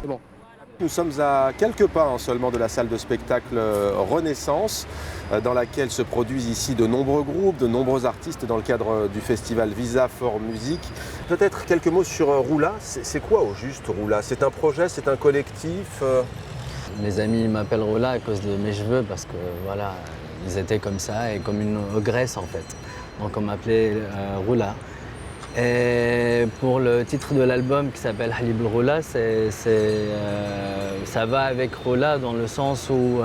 bon. Nous sommes à quelques pas seulement de la salle de spectacle Renaissance, dans laquelle se produisent ici de nombreux groupes, de nombreux artistes dans le cadre du festival Visa for Music. Peut-être quelques mots sur Roula. C'est quoi au juste Roula? C'est un projet, c'est un collectif Mes amis m'appellent Roula à cause de mes cheveux parce que voilà, ils étaient comme ça et comme une ogresse en fait. Donc on m'appelait Roula. Et pour le titre de l'album qui s'appelle Halib Roula, ça va avec Roula dans le sens où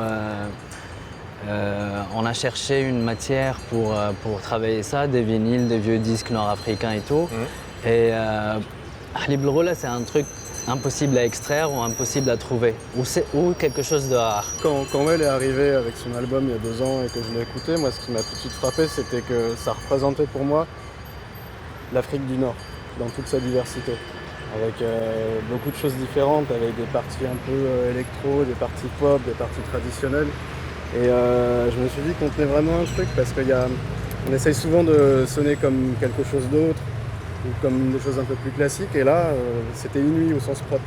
on a cherché une matière pour travailler ça, des vinyles, des vieux disques nord-africains et tout. Et Halib Roula, c'est un truc impossible à extraire ou impossible à trouver, ou quelque chose de rare. Quand Well est arrivé avec son album il y a 2 ans et que je l'ai écouté, moi ce qui m'a tout de suite frappé, c'était que ça représentait pour moi l'Afrique du Nord, dans toute sa diversité, avec beaucoup de choses différentes, avec des parties un peu électro, des parties pop, des parties traditionnelles. Et je me suis dit qu'on tenait vraiment un truc parce qu'on essaye souvent de sonner comme quelque chose d'autre, ou comme des choses un peu plus classiques, et là, c'était inouï au sens propre.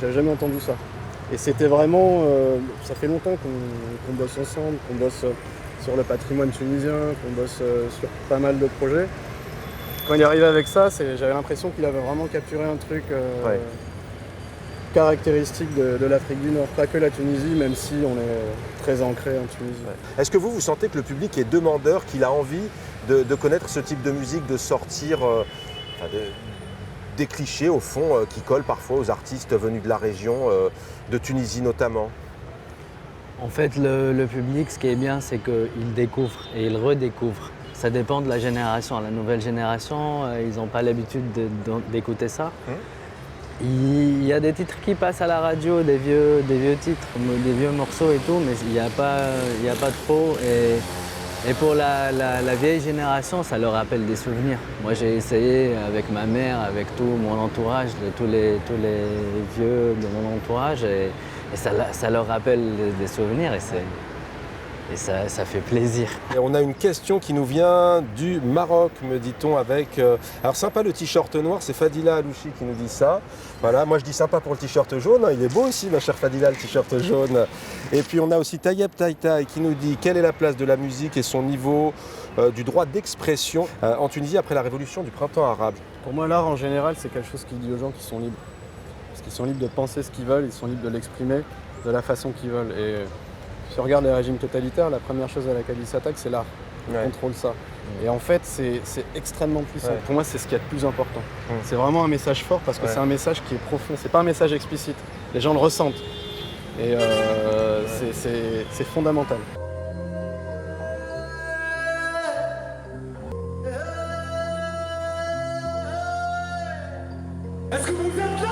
J'avais jamais entendu ça. Et c'était vraiment, ça fait longtemps qu'on bosse ensemble, qu'on bosse sur le patrimoine tunisien, qu'on bosse sur pas mal de projets. Quand il est arrivé avec ça, j'avais l'impression qu'il avait vraiment capturé un truc caractéristique de l'Afrique du Nord, pas que la Tunisie, même si on est très ancré en Tunisie. Est-ce que vous sentez que le public est demandeur, qu'il a envie de connaître ce type de musique, de sortir des clichés au fond qui collent parfois aux artistes venus de la région, de Tunisie notamment? En fait, le public, ce qui est bien, c'est qu'il découvre et il redécouvre. Ça dépend de la génération. La nouvelle génération, ils n'ont pas l'habitude d'écouter ça. Il y a des titres qui passent à la radio, des vieux titres, des vieux morceaux et tout, mais il n'y a pas trop. Et pour la vieille génération, ça leur rappelle des souvenirs. Moi, j'ai essayé avec ma mère, avec tout mon entourage, tous les vieux de mon entourage, et ça leur rappelle des souvenirs. Et ça fait plaisir. Et on a une question qui nous vient du Maroc, me dit-on, avec... alors sympa le t-shirt noir, c'est Fadila Alouchi qui nous dit ça. Voilà, moi je dis sympa pour le t-shirt jaune, il est beau aussi ma chère Fadila, le t-shirt jaune. Et puis on a aussi Tayeb Taïtaï qui nous dit quelle est la place de la musique et son niveau du droit d'expression en Tunisie après la révolution du printemps arabe. Pour moi, l'art en général, c'est quelque chose qui dit aux gens qu'ils sont libres. Parce qu'ils sont libres de penser ce qu'ils veulent, ils sont libres de l'exprimer de la façon qu'ils veulent. Et si on regarde les régimes totalitaires, la première chose à laquelle ils s'attaquent, c'est l'art. Ils contrôlent ça. Et en fait, c'est extrêmement puissant. Pour moi, c'est ce qu'il y a de plus important. C'est vraiment un message fort parce que c'est un message qui est profond. C'est pas un message explicite. Les gens le ressentent. Et c'est fondamental. Est-ce que vous êtes là?